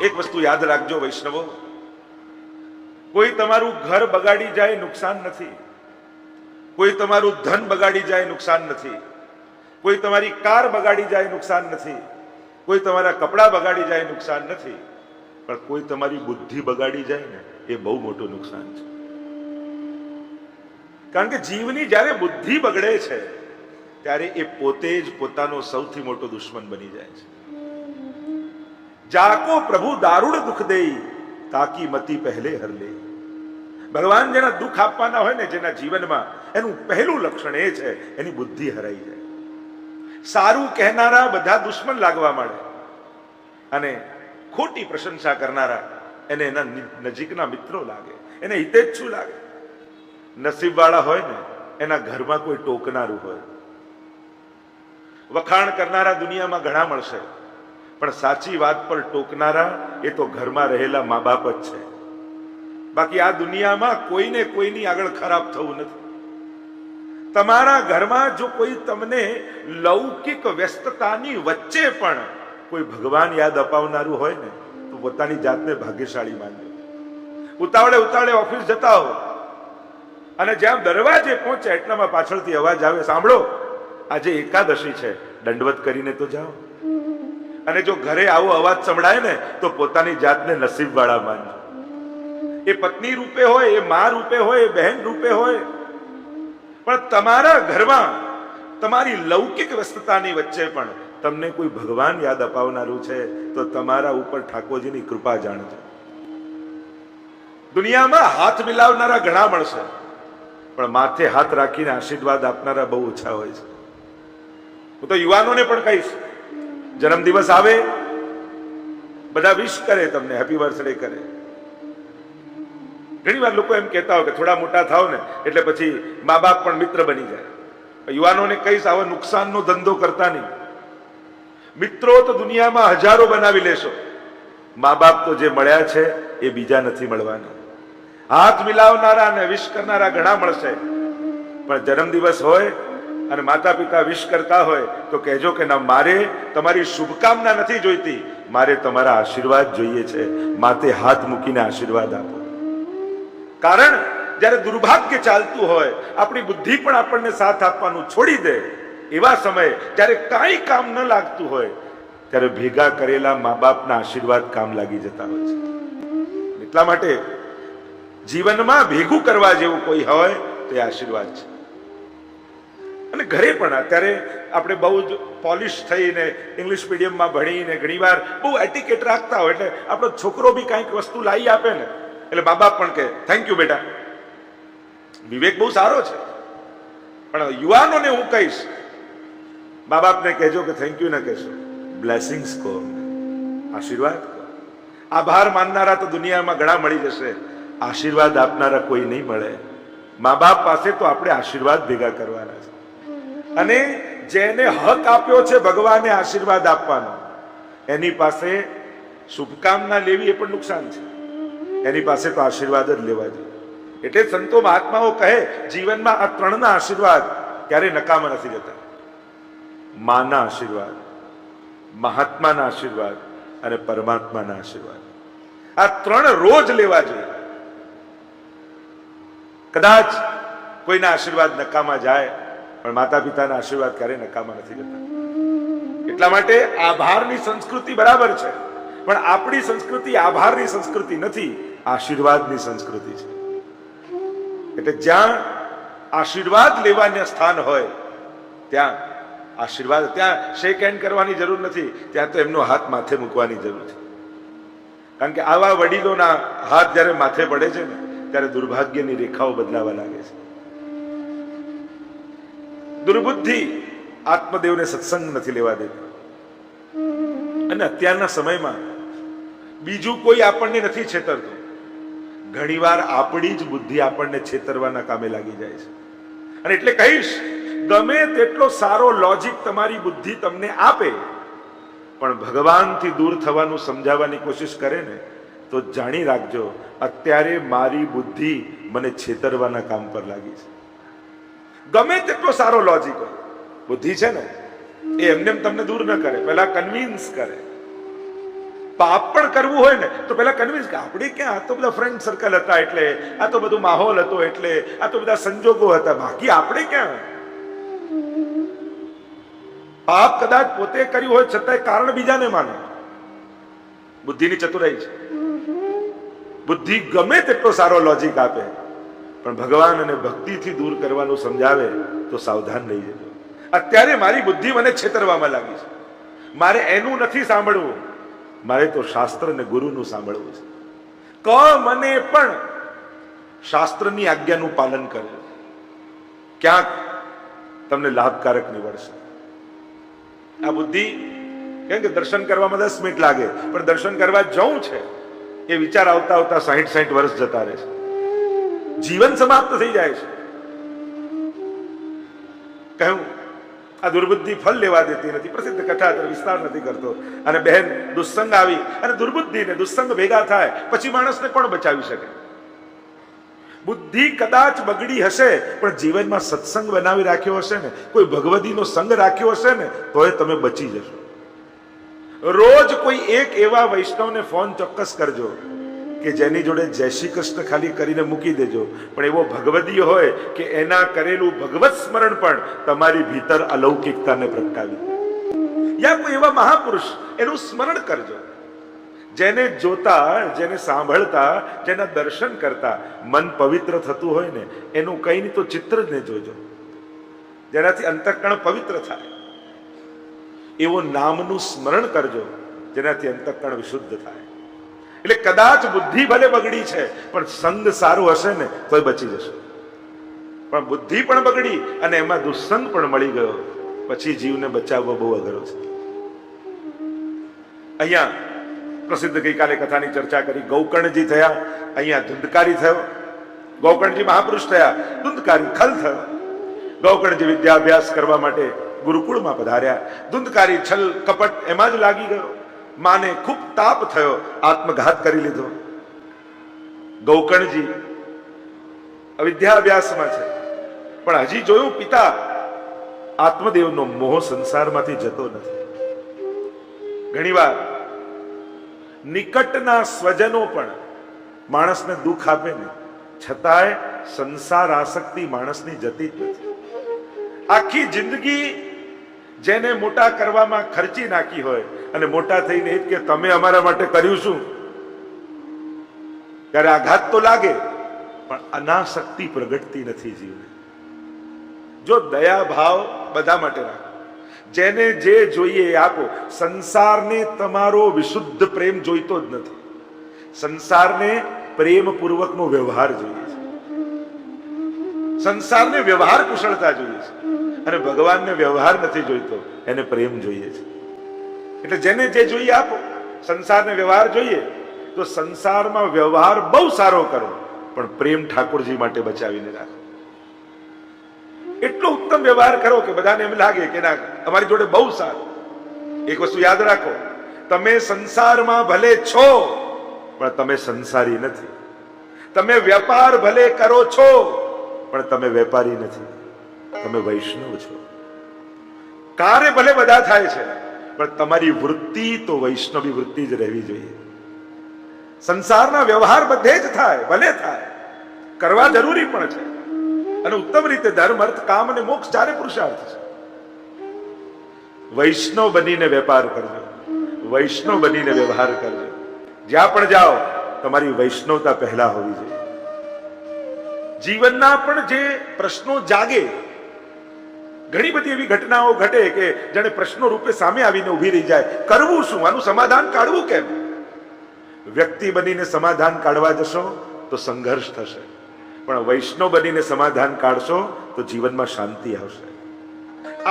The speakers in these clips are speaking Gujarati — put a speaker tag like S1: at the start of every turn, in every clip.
S1: એક વસ્તુ યાદ રાખજો વૈષ્ણવો, કોઈ તમારું ઘર બગાડી જાય નુકસાન નથી, કોઈ તમારું ધન બગાડી જાય નુકસાન નથી, કોઈ તમારી કાર બગાડી જાય નુકસાન નથી, કોઈ તમારા કપડા બગાડી જાય નુકસાન નથી, પણ કોઈ તમારી બુદ્ધિ બગાડી જાય ને એ બહુ મોટું નુકસાન છે. કારણ કે જીવની જ્યારે બુદ્ધિ બગડે છે ત્યારે એ પોતે જ પોતાનો સૌથી મોટો દુશ્મન બની જાય છે. જાકો પ્રભુ દારૂણ દુઃખ દેઈ તાકી મતી પહેલે હર લે. ભગવાન જેના દુઃખ આપવાના હોય ને જેના જીવનમાં, એનું પહેલું લક્ષણ એ છે એની બુદ્ધિ હરાઈ જાય. સારું કહેનારા બધા દુશ્મન લાગવા માંડે અને ખોટી પ્રશંસા કરનારા એને એના નજીકના મિત્રો લાગે, એને હિતેચ્છુ લાગે. નસીબવાળા હોય ને એના ઘરમાં કોઈ ટોકનારું હોય. વખાણ કરનારા દુનિયામાં ઘણા મળશે, પણ સાચી વાત પર ટોકનારા એ તો ઘરમાં રહેલા મા બાપ જ છે. બાકી આ દુનિયામાં કોઈને કોઈની આગળ ખરાબ થવું નથી. તમારા ઘરમાં જો કોઈ તમને લૌકિક વ્યસ્તતાની વચ્ચે પણ કોઈ ભગવાન યાદ અપાવનારું હોય ને તો પોતાની જાતને ભાગ્યશાળી માનજો. ઉતાવળે ઉતાવળે ઓફિસ જતા હો અને જ્યાં દરવાજે પહોંચે એટલામાં પાછળથી અવાજ આવે, સાંભળો આજે એકાદશી છે, દંડવત કરીને તો જાઓ. અને જો ઘરે આવો અવાજ સંભળાય ને તો પોતાની જાતને નસીબવાળા માનજો. એ પત્ની રૂપે હોય, એ મા રૂપે હોય, એ બહેન રૂપે હોય, પણ તમારા ઘરમાં તમારી લૌકિક વ્યસ્તતાની વચ્ચે પણ તમને કોઈ ભગવાન યાદ અપાવનારું છે તો તમારા ઉપર ઠાકોરજીની કૃપા જાણજો. દુનિયામાં હાથ મિલાવનારા ઘણા મળશે, પણ માથે હાથ રાખીને આશીર્વાદ આપનારા બહુ ઓછા હોય છે. હું તો યુવાનોને પણ કહીશ, જન્મદિવસ આવે બધા વિશ કરે, તમને હેપી બર્થડે કરે. ઘણી વાર લોકો એમ કહેતા હોય કે થોડા મોટા થાવ ને એટલે પછી મા બાપ પણ મિત્ર બની જાય. યુવાનોને કહીશ, આવો નુકસાનનો ધંધો કરતા નહીં. મિત્રો તો દુનિયામાં હજારો બનાવી લેશો, મા બાપ તો જે મળ્યા છે એ બીજા નથી મળવાના. હાથ મિલાવનારા અને વિશ કરનારા ઘણા મળશે, પણ જન્મદિવસ હોય અને માતા પિતા વિશ કરતા હોય તો કહેજો કે ના, મારે તમારી શુભકામના નથી જોઈતી, મારે તમારા આશીર્વાદ જોઈએ છે. માથે હાથ મૂકીને આશીર્વાદ આપો. કારણ જ્યારે દુર્ભાગ્ય ચાલતું હોય, આપણી બુદ્ધિ પણ આપણને સાથ આપવાનું છોડી દે, એવા સમયે જ્યારે કાંઈ કામ ન લાગતું હોય ત્યારે ભેગા કરેલા મા બાપના આશીર્વાદ કામ લાગી જતા હોય છે. એટલા માટે જીવનમાં ભેગું કરવા જેવું કોઈ હોય તો એ આશીર્વાદ છે. અને ઘરે પણ અત્યારે આપણે બહુ જ પોલિશ થઈને ઇંગ્લિશ મીડિયમમાં ભણીને ઘણીવાર બહુ એટિકેટ રાખતા હોય, એટલે આપણો છોકરો બી કાંઈક વસ્તુ લાવી આપે ને એટલે મા બાપ પણ કહે થેન્ક યુ બેટા. વિવેક બહુ સારો છે, પણ યુવાનોને હું કહીશ, મા બાપને કહેજો કે થેન્ક યુ ન કહેશો, બ્લેસિંગ્સ કહો, આશીર્વાદ કહો. આભાર માનનારા તો દુનિયામાં ઘણા મળી જશે, આશીર્વાદ આપનારા કોઈ નહીં મળે. મા બાપ પાસે તો આપણે આશીર્વાદ ભેગા કરવાના છે. અને જેને હક આપ્યો છે ભગવાને આશીર્વાદ આપવાનો, એની પાસે શુભકામના લેવી એ પણ નુકસાન છે. એની પાસે તો આશીર્વાદ જ લેવા જોઈએ. એટલે સંતો મહાત્માઓ કહે જીવનમાં આ ત્રણના આશીર્વાદ ક્યારે નકામા નથી જતા. માના આશીર્વાદ, મહાત્માના આશીર્વાદ અને પરમાત્માના આશીર્વાદ, આ ત્રણ રોજ લેવા જોઈએ. કદાચ કોઈના આશીર્વાદ નકામા જાય, પણ માતા પિતાના આશીર્વાદ ક્યારે નકામા નથી જતા. એટલા માટે આભારની સંસ્કૃતિ બરાબર છે, પણ આપણી સંસ્કૃતિ આભારની સંસ્કૃતિ નથી, આશીર્વાદની સંસ્કૃતિ છે. એટલે જ્યાં આશીર્વાદ લેવાનું સ્થાન હોય ત્યાં આશીર્વાદ, ત્યાં શેક હેન્ડ કરવાની જરૂર નથી, ત્યાં તો એમનો હાથ માથે મૂકવાની જરૂર છે. કારણ કે આવા વડીલોના હાથ જ્યારે માથે પડે છે ને ત્યારે દુર્ભાગ્યની રેખાઓ બદલાવા લાગે છે. દુર્બુદ્ધિ આત્મદેવને સત્સંગ નથી લેવા દેતા. અને અત્યારના સમયમાં બીજું કોઈ આપણને નથી છેતરતું, ઘણીવાર આપણી જ બુદ્ધિ આપણને છેતરવાના કામે લાગી જાય છે. અને એટલે કહીશ, ગમે તેટલો સારો લોજિક તમારી બુદ્ધિ તમને આપે, પણ ભગવાનથી દૂર થવાનું સમજાવવાની કોશિશ કરે ને તો જાણી રાખજો, અત્યારે મારી બુદ્ધિ મને છેતરવાના કામ પર લાગી છે. ગમે તેટલો સારો લોજિક હોય, બુદ્ધિ છે ને એ એમને તમને દૂર ન કરે, પહેલા કન્વિન્સ કરે. પાપ પણ કરવું હોય ને તો પેલા કન્વિન્સ કે આપણે ક્યાં, આ તો બધા ફ્રેન્ડ સર્કલ હતા એટલે, આ તો બધું માહોલ હતો એટલે, આ તો બધા સંજોગો હતા, બાકી આપણે ક્યાં. પાપ કદાચ પોતે કર્યું હોય છતાંય કારણ બીજાને માને. બુદ્ધિની ચતુરાઈ છે. બુદ્ધિ ગમે તેટલો સારો લોજિક આપે પણ ભગવાન અને ભક્તિથી દૂર કરવાનું સમજાવે તો સાવધાન રહી જજો. અત્યારે મારી બુદ્ધિ મને છેતરવામાં લાગી છે, મારે એનું નથી સાંભળવું, મારે તો શાસ્ત્ર અને ગુરુનું સાંભળવું છે. મને પણ શાસ્ત્રની આજ્ઞાનું પાલન કરજો, ક્યાંક તમને લાભકારક નીવડશે. આ બુદ્ધિ કેમ કે દર્શન કરવામાં 10 મિનિટ લાગે પણ દર્શન કરવા જવું છે એ વિચાર આવતા આવતા 60 વર્ષ જતા રહે છે, જીવન સમાપ્ત થઈ જાય છે. કહ્યું આ દુર્બુદ્ધિ ફલ લેવા દેતી નથી. પ્રસિદ્ધ કથા વિસ્તાર નથી કરતો. અને બહેન દુસ્સંગ આવી અને દુર્બુદ્ધિ ને દુસ્સંગ ભેગા થાય પછી માણસને કોણ બચાવી શકે? બુદ્ધિ કદાચ બગડી હશે પણ જીવનમાં સત્સંગ બનાવી રાખ્યો હશે ને, કોઈ ભગવદીનો સંગ રાખ્યો હશે ને, તોય તમે બચી જશો. રોજ કોઈ એક એવા વૈષ્ણવને ફોન ચોક્કસ કરજો કે જેની જોડે જય શ્રી કૃષ્ણ ખાલી કરીને મૂકી દેજો, પણ એવો ભગવદીય હોય કે એના કરેલું ભગવત સ્મરણ પણ તમારી ભીતર અલૌકિકતાને પ્રગટાવી. યા કોઈ એવા મહાપુરુષ એનું સ્મરણ કરજો, જેને જોતા, જેને સાંભળતા, જેના દર્શન કરતા મન પવિત્ર થતું હોય ને, એનું કઈ નહીં તો ચિત્ર જ ને જોજો, જેનાથી અંતઃકરણ પવિત્ર થાય. એવો નામનું સ્મરણ કરજો જેનાથી અંતઃકરણ વિશુદ્ધ થાય. એટલે કદાચ બુદ્ધિ ભલે બગડી છે પણ સંગ સારો હશે ને તોય બચી જશે. પણ બુદ્ધિ પણ બગડી અને એમાં દુસ્સંગ પણ મળી ગયો પછી જીવને બચાવવો બહુ અઘરો છે. અહીંયા પ્રસિદ્ધ ગઈકાલે કથાની ચર્ચા કરી. ગૌકર્ણજી થયા, અહીંયા ધુંધકારી થયો. ગૌકર્ણજી મહાપુરુષ થયા, ધુંધકારી ખલ થયો. ગૌકર્ણજી વિદ્યાભ્યાસ કરવા માટે ગુરુકુળમાં પધાર્યા. ધુંધકારી છલ કપટ એમાં જ લાગી ગયો. માને ખૂબ તાપ થયો, આત્મઘાત કરી લીધો. ગૌકર્ણજી વિદ્યાભ્યાસમાં છે પણ હજી જોયું પિતા આત્મદેવનો મોહ સંસારમાંથી જતો નથી. ઘણીવાર નિકટના સ્વજનો પણ માણસને દુઃખ આપે ને છતાંય સંસાર આસક્તિ માણસની જતી જ નથી. આખી જિંદગી જેને મોટા કરવામાં ખર્ચી નાખી હોય અને મોટા થઈને એ જ કે તમે અમારા માટે કર્યું શું, ત્યારે આઘાત તો લાગે પણ અનાસક્તિ પ્રગટતી નથી જીવને. જો દયા ભાવ બધા માટે રાખો, જેને જે જોઈએ એ આપો. સંસારને તમારો વિશુદ્ધ પ્રેમ જોઈતો જ નથી, સંસારને પ્રેમ પૂર્વકનો વ્યવહાર જોઈએ છે, સંસારને વ્યવહાર કુશળતા જોઈએ છે અને ભગવાનને વ્યવહાર નથી જોઈતો, એને પ્રેમ જોઈએ છે. એટલે જેને જે જોઈએ આપો. સંસારને વ્યવહાર જોઈએ તો સંસારમાં વ્યવહાર બહુ સારો કરો પણ પ્રેમ ઠાકોરજી માટે બચાવીને રાખો. એટલો ઉત્તમ વ્યવહાર કરો કે બધાને એમ લાગે કે ના અમારી જોડે બહુ સારું. એક વસ્તુ યાદ રાખો, તમે સંસારમાં ભલે છો પણ તમે સંસારી નથી. તમે વેપાર ભલે કરો છો પણ તમે વેપારી નથી, તમે વૈષ્ણવ છો. કાર્ય ભલે બધા થાય છે પણ તમારી વૃત્તિ તો વૈષ્ણવી વૃત્તિ જ રહેવી જોઈએ. સંસારના વ્યવહાર બધે જ થાય, ભલે થાય, કરવા જરૂરી પણ છે અને ઉત્તમ રીતે ધર્મ અર્થ કામ અને મોક્ષ ચારે પુરુષાર્થ છે. વૈષ્ણવ બનીને વેપાર કરજો, વૈષ્ણવ બનીને વ્યવહાર કરજો. જ્યાં પણ જાઓ તમારી વૈષ્ણવતા પહેલા હોવી જોઈએ. જીવનના પણ જે પ્રશ્નો જાગે, ઘણી બધી એવી ઘટનાઓ ઘટે કે જાણે પ્રશ્નો રૂપે સામે આવીને ઉભી રહી જાય. કરવું શું, આનું સમાધાન કાઢવું કેમ? વ્યક્તિ બનીને સમાધાન કાઢવા જશો તો સંઘર્ષ થશે, પણ વૈષ્ણવ બનીને સમાધાન કાઢશો તો જીવનમાં શાંતિ આવશે.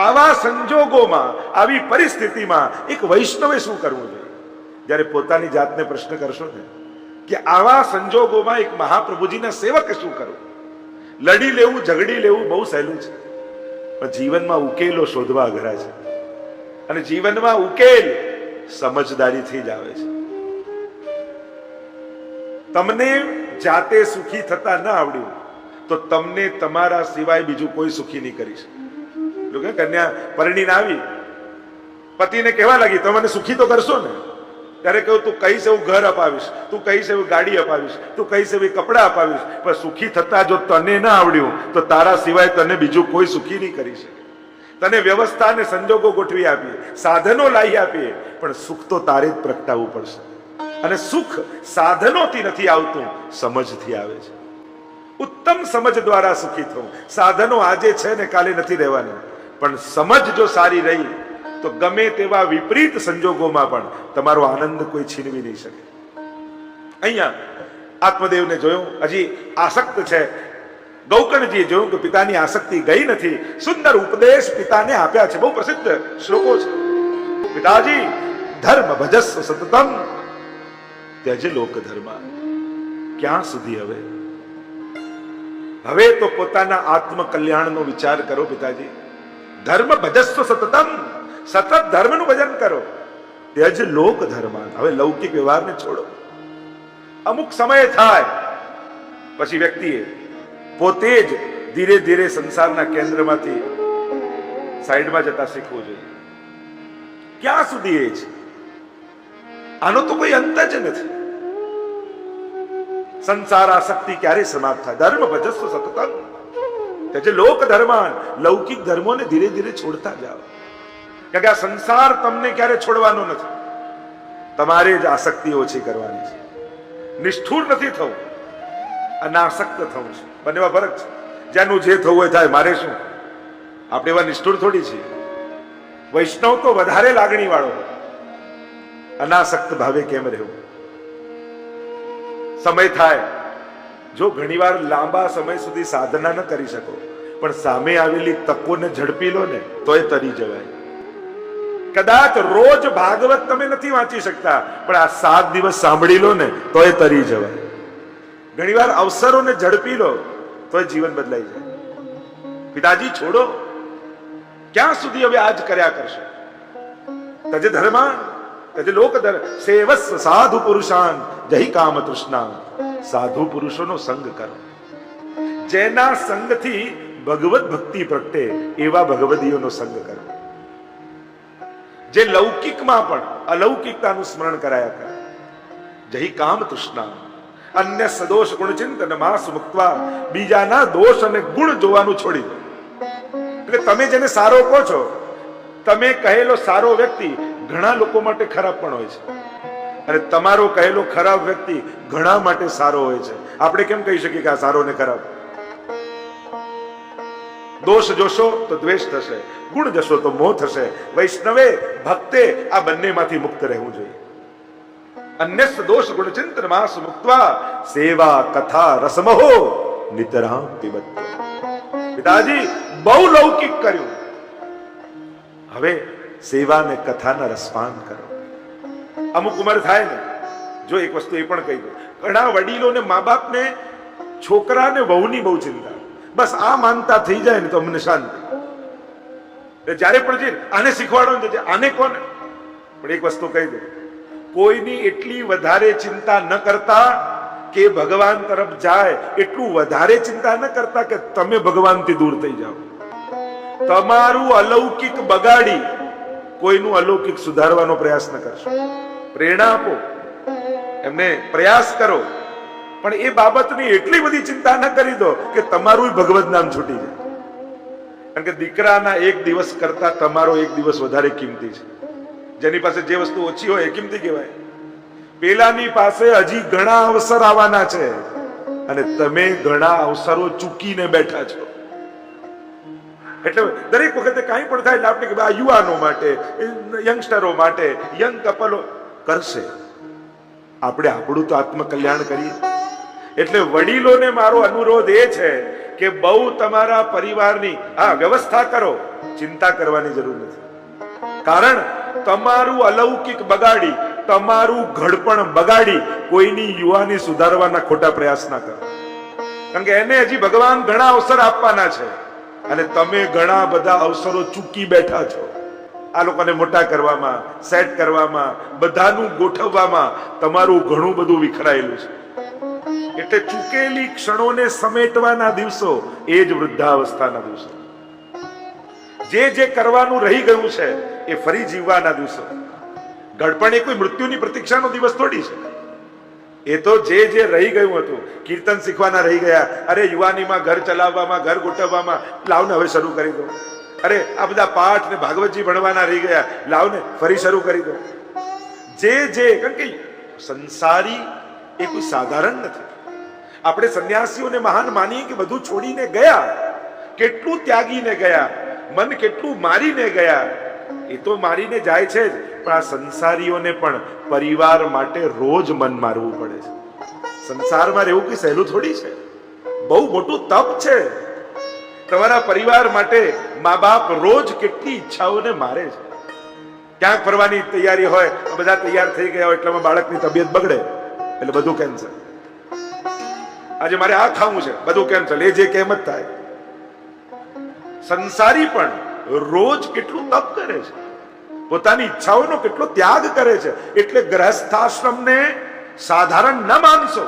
S1: આવા સંજોગોમાં, આવી પરિસ્થિતિમાં એક વૈષ્ણવે શું કરવું જોઈએ? જ્યારે પોતાની જાતને પ્રશ્ન કરશો ને કે આવા સંજોગોમાં એક મહાપ્રભુજીના સેવકે શું કરવું? લડી લેવું, ઝઘડી લેવું બહુ સહેલું છે પણ જીવનમાં ઉકેલો શોધવા અઘરા છે. અને જીવનમાં ઉકેલ સમજદારીથી જ આવે છે. તમને જાતે સુખી થતા ન આવડ્યું તો તમને તમારા સિવાય બીજું કોઈ સુખી નહીં કરી શકે. કન્યા પરણીને આવી, પતિને કહેવા લાગી તમે મને સુખી તો કરશો ને? ત્યારે કહું તું કહીશ એવું ઘર અપાવીશ, તું કહીશ એવી ગાડી અપાવીશ, તું કહીશ એવી કપડાં અપાવીશ, પણ સુખી થતા જો તને ના આવડ્યું તો તારા સિવાય તને બીજું કોઈ સુખી નહીં કરી શકે. તને વ્યવસ્થા અને સંજોગો ગોઠવી આપીએ, સાધનો લાવી આપીએ, પણ સુખ તો તારે જ પ્રગટાવવું પડશે. અને સુખ સાધનોથી નથી આવતું, સમજથી આવે છે. ઉત્તમ સમજ દ્વારા સુખી થવું. સાધનો આજે છે ને કાલે નથી રહેવાના, પણ સમજ જો સારી રહી તો ગમે તેવા વિપરીત સંજોગોમાં પણ તમારો આનંદ કોઈ છીનવી નહીં શકે. અહીંયા આત્મદેવને જોયું, હજી આસક્ત છે. ગૌકર્ણજીએ જોયું કે પિતાની આસક્તિ ગઈ નથી. સુંદર ઉપદેશ પિતાને આપ્યા છે, બહુ પ્રસિદ્ધ શ્લોકો છે. પિતાજી ધર્મ ભજસ્વ સતતમ ત્યજ લોક ધર્મ. ક્યાં સુધી હવે તો પોતાના આત્મ કલ્યાણનો વિચાર કરો પિતાજી. ધર્મ ભજસ્વ સતતમ, સતત ધર્મનું ભજન કરો. ત્યજ લોક ધર્માન. હવે લૌકિક વ્યવહારને છોડો. અમુક સમય થાય પછી વ્યક્તિએ પોતે જ ધીરે ધીરે સંસારના કેન્દ્રમાંથી સાઈડમાં જતા શીખવું જોઈએ. ક્યાં સુધી એ છે? આનો તો કોઈ અંત જ નથી. સંસાર આસક્તિ ક્યારે સમાપ્ત થાય? ધર્મ ભજસ્વ સતતમ ત્યજ લોક ધર્માન. લૌકિક ધર્મોને ધીરે ધીરે છોડતા જાઓ, કારણ કે આ સંસાર તમને ક્યારે છોડવાનો નથી. તમારે જ આસક્તિ ઓછી કરવાની છે. નિષ્ઠુર નથી થવું, અનાસક્ત થવું છે. બંનેમાં ફરક છે. જેનું જે થવું હોય થાય, મારે શું? આપણે એવા નિષ્ઠુર થોડી છીએ. વૈષ્ણવ તો વધારે લાગણી વાળો. અનાસક્ત ભાવે કેમ રહેવું? સમય થાય, જો ઘણીવાર લાંબા સમય સુધી સાધના ન કરી શકો, પણ સામે આવેલી તકોને ઝડપી લો ને તોય તરી જવાય. કદાચ રોજ ભાગવત તમે નથી વાંચી શકતા, પણ આ 7 દિવસ સાંભળી લો ને તોય તરી જવાય. ઘણીવાર અવસરોને ઝડપી લો તોય જીવન બદલાઈ જાય. પિતાજી છોડો. ક્યાં સુધી હવે આજ કર્યા કરશો? તજ ધર્મા તજ લોક ધર્મ સેવસ્વ સાધુ પુરુષાન જહી કામ તૃષ્ણા. સાધુ પુરુષોનો સંગ કરો. જેના સંગથી ભગવત ભક્તિ પ્રગટે એવા ભગવદીઓનો સંગ કરો. જે લૌકિકમાં પણ અલૌકિકતાનું સ્મરણ કરાયા કરે. જહી કામ તૃષ્ણા. અન્ય સદોષ ગુણ ચિંતન માસ મુક્તવા. બીજાના દોષ અને ગુણ જોવાનું છોડી દો. એટલે તમે જેને સારો કહો છો, તમે કહેલો સારો વ્યક્તિ ઘણા લોકો માટે ખરાબ પણ હોય છે, અને તમારો કહેલો ખરાબ વ્યક્તિ ઘણા માટે સારો હોય છે. આપણે કેમ કહી શકીએ કે આ સારો ને ખરાબ? દોષ જોશો તો દ્વેષ થશે, ગુણ જશો તો મોહ થશે. વૈષ્ણવે ભક્તે આ બંનેમાંથી મુક્ત રહેવું જોઈએ. અન્ય દોષ ગુણ ચિંતન માસ મુક્તવા સેવા કથા રસમહો નિતરામ પિબત. પિતાજી બહુ લૌકિક કર્યું, હવે સેવા ને કથાના રસપાન કરો. અમુક ઉંમર થાય ને, જો એક વસ્તુ એ પણ કહી દો, ઘણા વડીલોને મા બાપને છોકરાને વહુની બહુ ચિંતા. બસ આ માનતા થઈ જાય ને તો અમને શાંતિ. જ્યારે પણ છે આને શીખવાડો ને આને કોને. પણ એક વસ્તુ કહી દો, કોઈની એટલી વધારે ચિંતા ન કરતા કે ભગવાન તરફ જાય, એટલું વધારે ચિંતા ન કરતા કે તમે ભગવાનથી દૂર થઈ જાઓ. તમારું અલૌકિક બગાડી કોઈનું અલૌકિક સુધારવાનો પ્રયાસ ન કરશો. પ્રેરણા આપો, એમને પ્રયાસ કરો, પણ એ બાબતની એટલી બધી ચિંતા ન કરી દો કે તમારું ભગવત નામ છૂટી જાય. કારણ કે દીકરાના એક દિવસ કરતા તમારો એક દિવસ વધારે કિંમતી છે. જેની પાસે જે વસ્તુ ઓછી હોય એ કિંમતી કહેવાય. પેલાની પાસે હજી ઘણા અવસર આવવાના છે, અને તમે ઘણા અવસરો ચૂકીને બેઠા છો. એટલે દરેક વખતે કાંઈ પણ થાય એટલે આપણે કે આ યુવાનો માટે, યંગસ્ટરો માટે, યંગ કપલો કરશે. આપણે આપણું તો આત્મકલ્યાણ કરીએ. એટલે વડીલોને મારો અનુરોધ એ છે કે બહુ તમારા પરિવારની વ્યવસ્થા કરો, ચિંતા કરવાની જરૂર નથી. કારણ તમારું અલૌકિક બગાડી, તમારું ઘડપણ બગાડી કોઈની યુવાની સુધારવાના ખોટા પ્રયાસ ના કરો. કારણ કે એને હજી ભગવાન ઘણા અવસર આપવાના છે, અને તમે ઘણા બધા અવસરો ચૂકી બેઠા છો. આ લોકોને મોટા કરવામાં, સેટ કરવામાં, બધાનું ગોઠવવામાં તમારું ઘણું બધું વિખરાયેલું છે. એટલે ચૂકેલી ક્ષણોને સમેટવાના દિવસો એ જ વૃદ્ધાવસ્થાના દિવસો. જે કરવાનું રહી ગયું છે એ ફરી જીવવાના દિવસો. ઘડપણ એ કોઈ મૃત્યુની પ્રતીક્ષાનો દિવસ થોડી છે. એ તો જે રહી ગયું હતું, કીર્તન શીખવાના રહી ગયા, અરે યુવાનીમાં ઘર ચલાવવામાં, ઘર ગોઠવવામાં, લાવને હવે શરૂ કરી દો. અરે આ બધા પાઠ ને ભાગવતજી ભણવાના રહી ગયા, લાવને ફરી શરૂ કરી દો. કારણ કે સંસારી એ કોઈ સાધારણ નથી. આપણે સંન્યાસીઓને મહાન માનીએ કે બધું છોડીને ગયા, કેટલું ત્યાગીને ગયા, મન કેટલું મારીને ગયા. એ તો મારીને જાય છે જ, પણ આ સંસારીઓને પણ પરિવાર માટે રોજ મન મારવું પડે છે. સંસારમાં રહેવું કઈ સહેલું થોડી છે, બહુ મોટું તપ છે. તમારા પરિવાર માટે મા બાપ રોજ કેટલી ઈચ્છાઓને મારે છે. ક્યાંક ફરવાની તૈયારી હોય, બધા તૈયાર થઈ ગયા હોય, એટલામાં બાળકની તબિયત બગડે એટલે બધું કેન્સલ. આજે મારે આ ખાવું છે, બધું કેન્સલ. એ જે કેમ જ થાય. સંસારી પણ રોજ કેટલું તપ કરે છે, પોતાની ઈચ્છાઓનો કેટલો ત્યાગ કરે છે. એટલે ગ્રહસ્થાશ્રમને સાધારણ ન માનશો.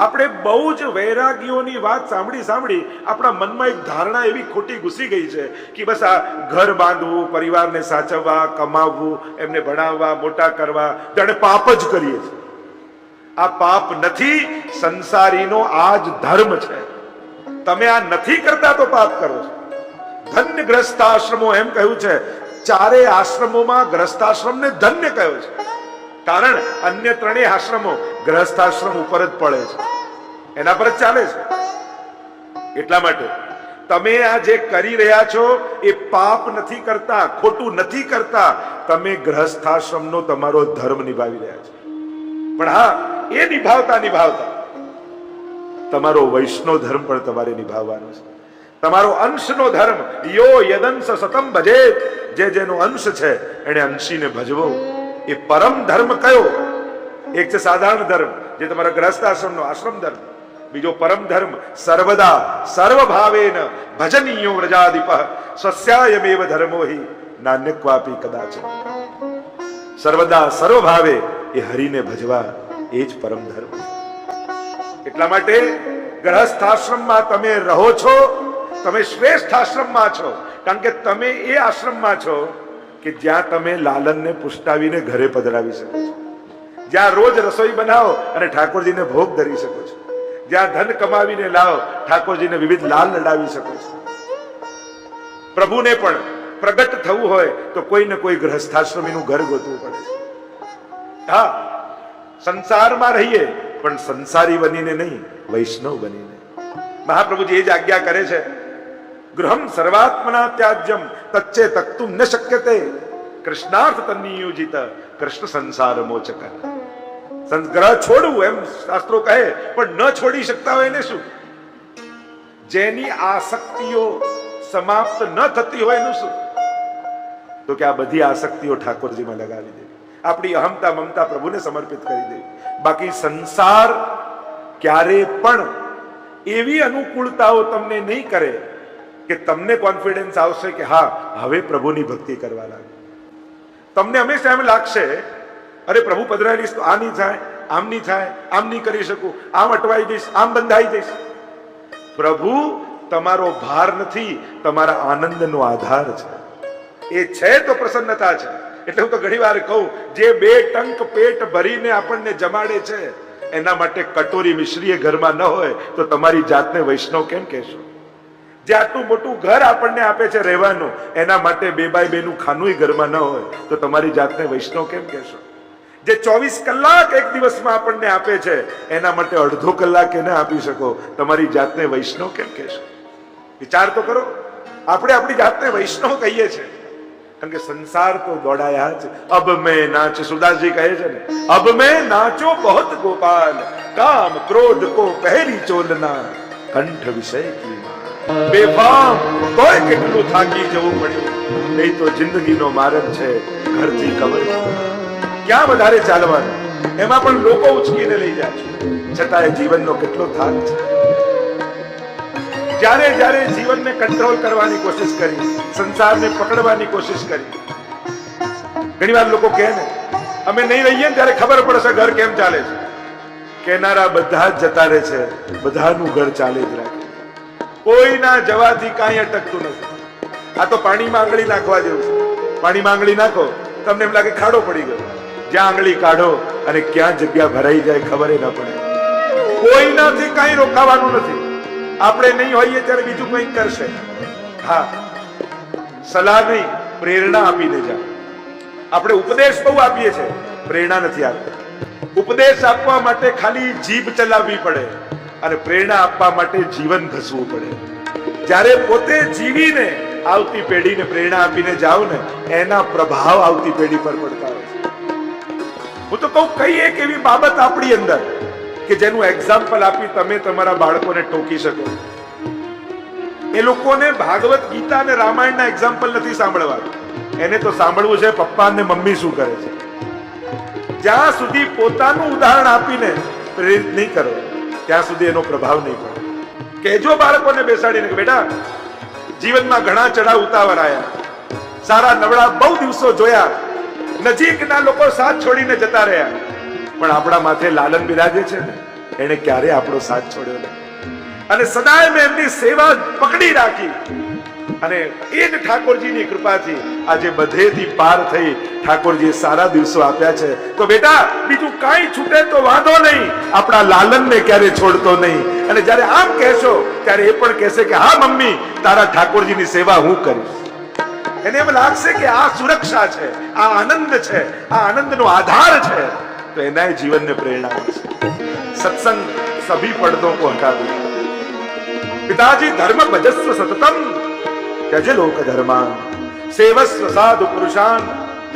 S1: આપણે બહુ જ વૈરાગીઓની વાત સાંભળી આપણા મનમાં એક ધારણા એવી ખોટી ઘૂસી ગઈ છે કે બસ આ ઘર બાંધવું, પરિવારને સાચવવા, કમાવવું, એમને ભણાવવા, મોટા કરવા, જાણે પાપ જ કરીએ છીએ. આ પાપ નથી, સંસારીનો આ જ ધર્મ છે. તમે આ નથી કરતા તો પાપ કરો છો. ધન્ય ગ્રસ્તાશ્રમો એમ કહ્યું છે. ચારે આશ્રમોમાં ગ્રસ્તાશ્રમને ધન્ય કહ્યો છે. કારણ અન્ય ત્રણેય આશ્રમો ગ્રહસ્થાશ્રમ ઉપર જ પડે છે, એના પર જ ચાલે છે. એટલા માટે તમે આ જે કરી રહ્યા છો એ પાપ નથી કરતા, ખોટું નથી કરતા. તમે ગ્રહસ્થાશ્રમનો તમારો ધર્મ નિભાવી રહ્યા છો. પણ હા, એ નિભાવતા તમારો વૈષ્ણવ ધર્મ પણ તમારે નિભાવવાનો છે. તમારો અંશનો ધર્મ, યો યદંશ સતમ ભજેત, જેનો અંશ છે એને અંશીને ભજવો. એ પરમ ધર્મ કયો? એક છે સાધારણ ધર્મ, જે તમારા ગ્રહસ્થાશ્રમનો આશ્રમ ધર્મ. બીજો પરમ ધર્મ સર્વદા સર્વભાવેન ભજનીયો વ્રજાધિપઃ સ્વસ્યાયમેવ ધર્મો હિ નાન્યક્વાપી કદાચ. સર્વદા સર્વભાવે એ હરિને ભજવા, એ જ પરમ ધર્મ. એટલા માટે ગ્રહસ્થાશ્રમમાં તમે રહો છો, તમે શ્રેષ્ઠ આશ્રમમાં છો. કારણ કે તમે એ આશ્રમમાં છો કે જ્યાં તમે લાલનને પુષ્ટાવીને ઘરે પધરાવી શકો છો, જ્યાં રોજ રસોઈ બનાવો અને ઠાકોરજીને ભોગ ધરી શકો છો, જ્યાં ધન કમાવીને લાવો, ઠાકોરજીને વિવિધ લાલ લડાવી શકો છો. પ્રભુને પણ પ્રગટ થવું હોય તો કોઈ ને કોઈ ગ્રહસ્થાશ્રમીનું ઘર ગોતવું પડે છે. હા, સંસારમાં રહીએ પણ સંસારી બનીને નહીં, વૈષ્ણવ બનીને. મહાપ્રભુજી એ જ આજ્ઞા કરે છે. ગૃહમ સર્વાત્મના ત્યાજ્યમ તચ્ચે તક્તુમ ન શક્યતે કૃષ્ણાર્થ તન્નિયોજિત કૃષ્ણ સંસાર મોચક. ગ્રહ છોડવું એમ શાસ્ત્રો કહે, પણ ન છોડી શકતા હોય એને શું? જેની આસક્તિઓ સમાપ્ત ન થતી હોય એનું શું? તો કે આ બધી આસક્તિઓ ઠાકોરજીમાં લગાવી દેવી, આપણી અહમતા મમતા પ્રભુને સમર્પિત કરી દેવી. બાકી સંસાર ક્યારે પણ એવી અનુકૂળતાઓ તમને નહીં કરે કે તમને કોન્ફિડન્સ આવશે કે હા, હવે પ્રભુની ભક્તિ કરવા લાગે. તમને હંમેશા એમ લાગશે, અરે પ્રભુ પધરાવીશ તો આ નહીં થાય, આમ નહીં થાય, આમ નહીં કરી શકું, આમ અટવાઈ જઈશ, આમ બંધાઈ જઈશ. પ્રભુ તમારો ભાર નથી, તમારા આનંદનો આધાર છે. એ છે તો પ્રસન્નતા છે. એટલે હું તો ઘણી વાર કહું, જે બે ટંક પેટ ભરીને આપણને જમાડે છે, એના માટે કટોરી મિશ્રીએ ઘરમાં ન હોય તો તમારી જાતને વૈષ્ણવ કેમ કહેશો? જે આટલું મોટું ઘર આપણને આપે છે રહેવાનું, એના માટે 2x2 નું ખાનુંય ઘરમાં ન હોય તો તમારી જાતને વૈષ્ણવ કેમ કહેશો? જે 24 કલાક એક દિવસમાં આપણને આપે છે, એના માટે અડધો કલાક એને આપી શકો, તમારી જાતને વૈષ્ણવ કેમ કહેશો? વિચાર તો કરો. આપણે આપણી જાતને વૈષ્ણવ કહીએ છીએ કારણ કે સંસાર તો દોડાયા જ. અબ મેં નાચ, સુદાસજી કહે છે ને, અબ મેં નાચો બહોત ગોપાલ, કામ ક્રોધ કો પહેરી ચોલના, કંઠ વિષય કી બેફામ તોય કેટલું થાકી જવું પડ્યું. નહીં તો જિંદગીનો માર્ગ છે ઘરથી કબર, ક્યાં વધારે ચાલવાનું? એમાં પણ લોકો ઉચકીને લઈ જાય છે, છતાંય જીવનનો કેટલો થાક છે. જ્યારે જ્યારે જીવનને કંટ્રોલ કરવાની કોશિશ કરી, સંસારને પકડવાની કોશિશ કરી, ઘણી વાર લોકો કહે ને, અમે નહીં રહીએ ને ત્યારે ખબર પડશે ઘર કેમ ચાલે છે. કહેનારા બધા જ જતા રહે છે, બધાનું ઘર ચાલે જ રાખે. કોઈના જવાથી કાંઈ અટકતું નથી. આ તો પાણીમાં આંગળી નાખવા જેવું છે. પાણીમાં આંગળી નાખો તમને એમ લાગે ખાડો પડી ગયો. જ્યાં આંગળી કાઢો અને ક્યાં જગ્યા ભરાઈ જાય ખબર ન પડે. કોઈનાથી કઈ રોકાવાનું નથી. આપણે નહીં હોઈએ ત્યારે બીજું કંઈક કરશે. હા, સલાહ નહીં, પ્રેરણા આપીને જાઓ. આપણે ઉપદેશ બહુ આપીએ છીએ, પ્રેરણા નથી આપતા. ઉપદેશ આપવા માટે ખાલી જીભ ચલાવવી પડે અને પ્રેરણા આપવા માટે જીવન ઘસવું પડે. જ્યારે પોતે જીવીને આવતી પેઢીને પ્રેરણા આપીને જાઓ ને, એના પ્રભાવ આવતી પેઢી પર પડતા હોય છે. હું તો કહું, કઈ એક એવી બાબત આપણી અંદર કે જેનું એક્ઝામ્પલ આપી તમે તમારા બાળકોને ટોકી શકો. એ લોકોને ભાગવત ગીતા અને રામાયણના એક્ઝામ્પલ નથી સાંભળવા. એને તો સાંભળવું છે પપ્પા અને મમ્મી શું કરે છે. જ્યાં સુધી પોતાનું ઉદાહરણ આપીને પ્રેરિત નહીં કરો ત્યાં સુધી એનો પ્રભાવ નહીં પડે. કહેજો બાળકોને બેસાડીને કે બેટા, જીવનમાં ઘણા ચડાવ ઉતાવળ આવ્યા, સારા નવડા બહુ દિવસો જોયા, નજીકના લોકો સાથ છોડીને જતા રહ્યા, પણ આપણા માથે લાલન બિરાજે છે ને, એને ક્યારે આપણો સાથ છોડ્યો નહીં. અને સદાય મેં એમની સેવા પકડી રાખી અને એ જ ઠાકોરજીની કૃપાથી આજે બધેથી પાર થઈ ઠાકોરજીએ સારા દિવસો આપ્યા છે. તો બેટા, બીજું કાંઈ છૂટે તો વાંધો નહીં, આપણા લાલનને ક્યારે છોડતો નહીં. અને જ્યારે આમ કહેશો ત્યારે એ પણ કહેશે કે હા મમ્મી, તારા ઠાકોરજીની સેવા હું કરીશ. એને એમ લાગશે કે આ સુરક્ષા છે, આ આનંદ છે, આ આનંદનો આધાર છે. તો એના જીવનને પ્રેરણા મળશે. સત્સંગ સભી પડદો કો હટા દે. પિતાજી ધર્મ ભજસ્વ સતતમ त्यज लोक धर्मान सेवस्व साधु पुरुषान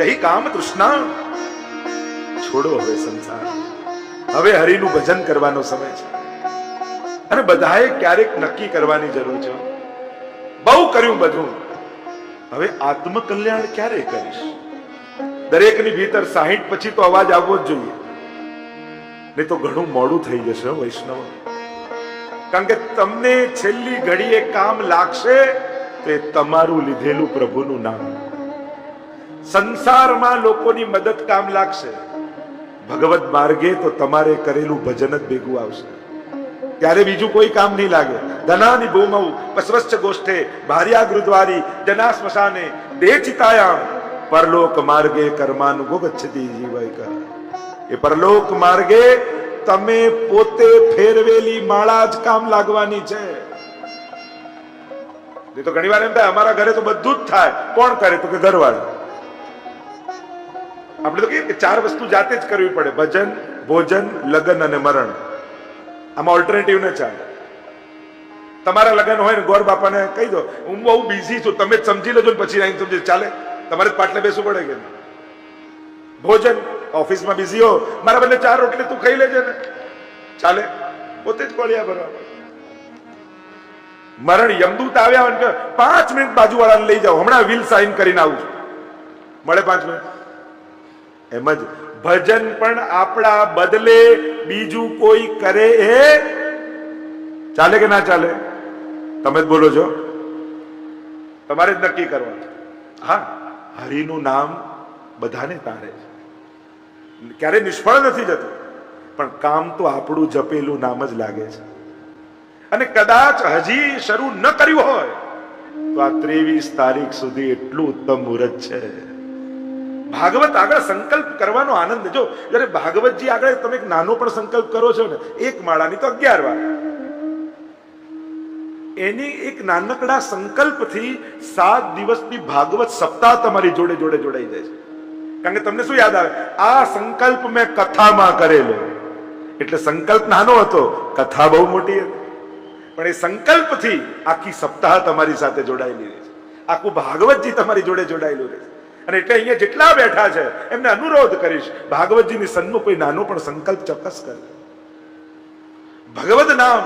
S1: यही काम तृष्णा. છોડો હવે સંસાર, હવે હરિનું ભજન કરવાનો સમય છે. અને બધાએ ક્યારેક નક્કી કરવાની જરૂર છે. બહુ કર્યું બધું, હવે આત્મકલ્યાણ ક્યારે કરીશ? દરેકની ભીતર 60 પછી તો અવાજ આવવો જ જોઈએ, નહીં તો ઘણું મોડું થઈ જશે વૈષ્ણવ. કારણ કે તમને છેલ્લી ઘડીએ કામ લાગશે તે તમારું લીધેલું પ્રભુનું નામ. સંસારમાં લોકોની મદદ કામ લાગશે, ભગવત માર્ગે તો તમારે કરેલું ભજન જ ભેગું આવશે. ત્યારે બીજું કોઈ કામ નહીં લાગે. ધનાની ભૂમૌ પશ્વશ્ચ ગોષ્ઠે ભાર્યા ગૃદ્વારી જના સ્મશાને દેચિતાયામ પરલોક માર્ગે કર્માનુગો ગચ્છતિ જીવૈક. એ પરલોક માર્ગે તમે પોતે ફેરવેલી માળા જ કામ લાગવાની છે. તો ઘણી વાર એમ થાય અમારા ઘરે તો બધું જ થાય, કોણ કરે? તો કે ઘરવાળા. આપણે તો કહીએ કે 4 વસ્તુ જાતે જ કરવી પડે: ભજન, ભોજન, લગ્ન અને મરણ. આમાં ઓલ્ટરનેટિવ ન ચાલે. તમારા લગ્ન હોય ને ગોર બાપાને કહી દો હું બહુ બિઝી છું, તમે જ સમજી લેજો ને પછી આવીને સમજી ચાલે. તમારે પાટલે બેસવું પડે કે ભોજન, ઓફિસમાં બિઝી હો, મારા બદલે 4 રોટલી તું ખાઈ લેજે ને, ચાલે. પોતે જ કોળિયા ભરવા. મરણ, યમદૂત આવ્યા હોય કે 5 મિનિટ બાજુવાળાને લઈ જાઓ, હમણાં વિલ સાઇન કરીને આવું છું, મળે 5 મિનિટ. એમ જ ભજન પણ આપણા બદલે બીજું કોઈ કરે એ ચાલે કે ના ચાલે? તમે જ બોલો છો, તમારે જ નક્કી કરવાનું. હા, હરિનું નામ બધાને તારે છે, ક્યારે નિષ્ફળ નથી જતું, પણ કામ તો આપણું જપેલું નામ જ લાગે છે. અને કદાચ હજી શરૂ ન કર્યું હોય તો આ 23 તારીખ સુધી એટલું ઉત્તમ મુહૂર્ત છે. ભાગવત આગળ સંકલ્પ કરવાનો આનંદ. જો જયારે ભાગવતજી આગળ તમે એક નાનો પણ સંકલ્પ કરો છો ને, 1 માળાની તો 11 વાર, એની એક નાનકડા સંકલ્પથી 7 દિવસની ભાગવત સપ્તાહ તમારી જોડે જોડે જોડાઈ જાય છે. કારણ કે તમને શું યાદ આવે? આ સંકલ્પ મેં કથામાં કરેલો. એટલે સંકલ્પ નાનો હતો, કથા બહુ મોટી હતી, પણ એ સંકલ્પથી આખી સપ્તાહ તમારી સાથે જોડાયેલી રહે છે. આખું ભાગવતજી તમારી જોડે જોડાયેલું રહે છે. અને એટલે અહીંયા જેટલા બેઠા છે એમને અનુરોધ કરીશ, ભાગવતજીની સન્મુખ કોઈ નાનો પણ સંકલ્પ ચોક્કસ કરે. ભગવદ નામ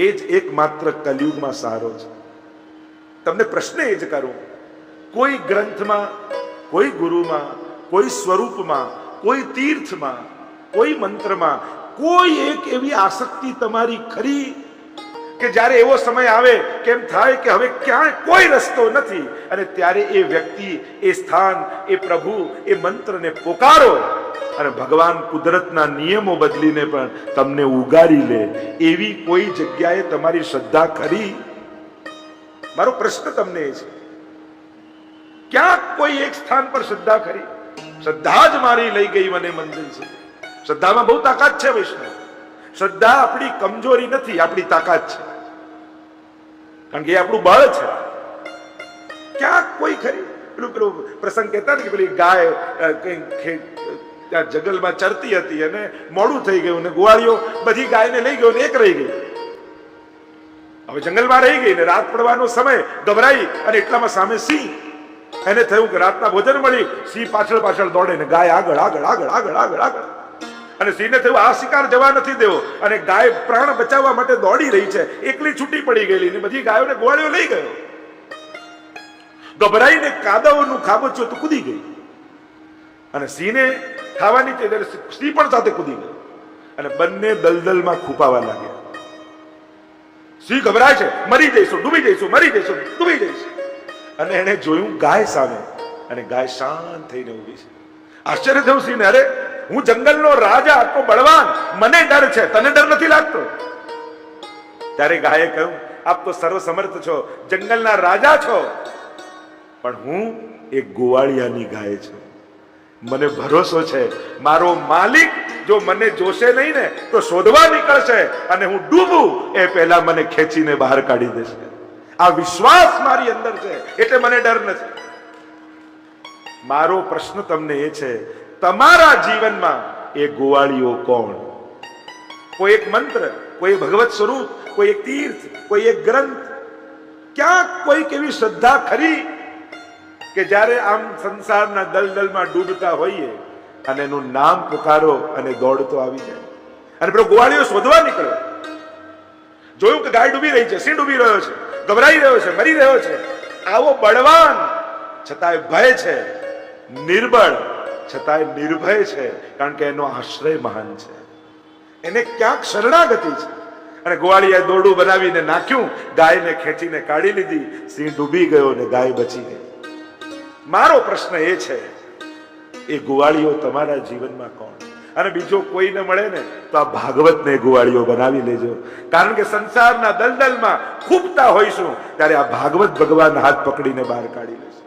S1: એ જ એકમાત્ર કલિયુગમાં સારો છે. તમને પ્રશ્ન એ જ કરું, કોઈ ગ્રંથમાં, કોઈ ગુરુમાં, કોઈ સ્વરૂપમાં, કોઈ તીર્થમાં, કોઈ મંત્રમાં કોઈ એક એવી આસક્તિ તમારી ખરી કે જ્યારે એવો સમય આવે કેમ થાય કે હવે ક્યાંય કોઈ રસ્તો નથી, અને ત્યારે એ વ્યક્તિ, એ સ્થાન, એ પ્રભુ, એ મંત્રને પોકારો અને ભગવાન કુદરતના નિયમો બદલીને પણ તમને ઉગારી લે, એવી કોઈ જગ્યાએ તમારી શ્રદ્ધા ખરી? મારો પ્રશ્ન તમને એ છે. ક્યાંક કોઈ એક સ્થાન પર શ્રદ્ધા ખરી? શ્રદ્ધા જ મારી લઈ ગઈ મને મંદિર સુધી. શ્રદ્ધામાં બહુ તાકાત છે વૈષ્ણવ. શ્રદ્ધા આપણી કમજોરી નથી, આપણી તાકાત છે, કારણ કે એ આપણું બળ છે. ક્યાંક કોઈ ખરી? પેલું પ્રસંગ કહેતા ને કે પેલી ગાય ત્યાં જંગલમાં ચરતી હતી અને મોડું થઈ ગયું ને ગોવાળીઓ બધી ગાયને લઈ ગયો ને એક રહી ગઈ. હવે જંગલમાં રહી ગઈ ને રાત પડવાનો સમય, ગભરાઈ અને એટલામાં સામે સિંહ. એને થયું કે રાતના ભોજન મળી. સિંહ પાછળ પાછળ દોડે ને ગાય આગળ આગળ આગળ આગળ આગળ આગળ. અને સિંહને થયું આ શિકાર જવા નથી દેવો, અને ગાય પ્રાણ બચાવવા માટે દોડી રહી છે, એકલી છૂટી પડી ગયેલી ને બધી ગાયોને ગોવાળીઓ લઈ ગયો. ગભરાઈને કાદવનું ખાબોચ્યું તો કૂદી ગઈ અને સિંહને ખાવાની સિંહ પણ સાથે કૂદી ગયો અને બંને દલદલમાં ખૂપાવા લાગ્યા. સિંહ ગભરાય છે, મરી જઈશું, ડૂબી જઈશું, મરી જઈશું, ડૂબી જઈશું. અને એને જોયું ગાય સામે, અને ગાય શાંત થઈને ઊભી છે. આશ્ચર્ય થયું સિંહને, અરે હું જંગલનો રાજા, આટલો બળવાન, મને ડર છે, તને ડર નથી લાગતો? ત્યારે ગાયે કહ્યું, આપ તો સર્વસમર્થ છો, જંગલના રાજા છો, પણ હું એક ગોવાળિયાની ગાય છું. મને ભરોસો છે મારો માલિક જો મને જોશે નહીં ને તો શોધવા નીકળશે, અને હું ડૂબું એ પહેલા મને ખેંચીને બહાર કાઢી દેશે. આ વિશ્વાસ મારી અંદર છે, એટલે મને ડર નથી. મારો પ્રશ્ન તમને એ છે, તમારા જીવનમાં એ ગોવાળીઓ કોણ? કોઈ એક મંત્ર, કોઈ ભગવત સ્વરૂપ, કોઈ એક તીર્થ, કોઈ એક ગ્રંથ? ક્યાંક કોઈક એવી શ્રદ્ધા ખરી કે જ્યારે આમ સંસારના દલદલમાં ડૂબતા હોઈએ અને એનું નામ પુકારો અને દોડતો આવી જાય? અને પેલો ગોવાળીઓ શોધવા નીકળ્યો. જોયું કે ગાય ડૂબી રહી છે, સિંહ ડૂબી રહ્યો છે, ગભરાઈ રહ્યો છે, મરી રહ્યો છે. આવો બળવાન છતાંય ભય છે, નિર્બળ છતાંય નિર્ભય છે, કારણ કે એનો આશ્રય મહાન છે, એને ક્યાંક શરણાગતિ છે. અને ગોવાળીએ દોરડું બનાવીને નાખ્યું, ગાયને ખેંચીને કાઢી લીધી, સિંહ ડૂબી ગયો ને ગાય બચી ગઈ. મારો પ્રશ્ન એ છે, એ ગોવાળીઓ તમારા જીવનમાં કોણ? અને બીજો કોઈને મળે ને તો આ ભાગવતને ગોવાળીઓ બનાવી લેજો, કારણ કે સંસારના દલદલમાં ખૂબતા હોઈશું ત્યારે આ ભાગવત ભગવાન હાથ પકડીને બહાર કાઢી લેશે.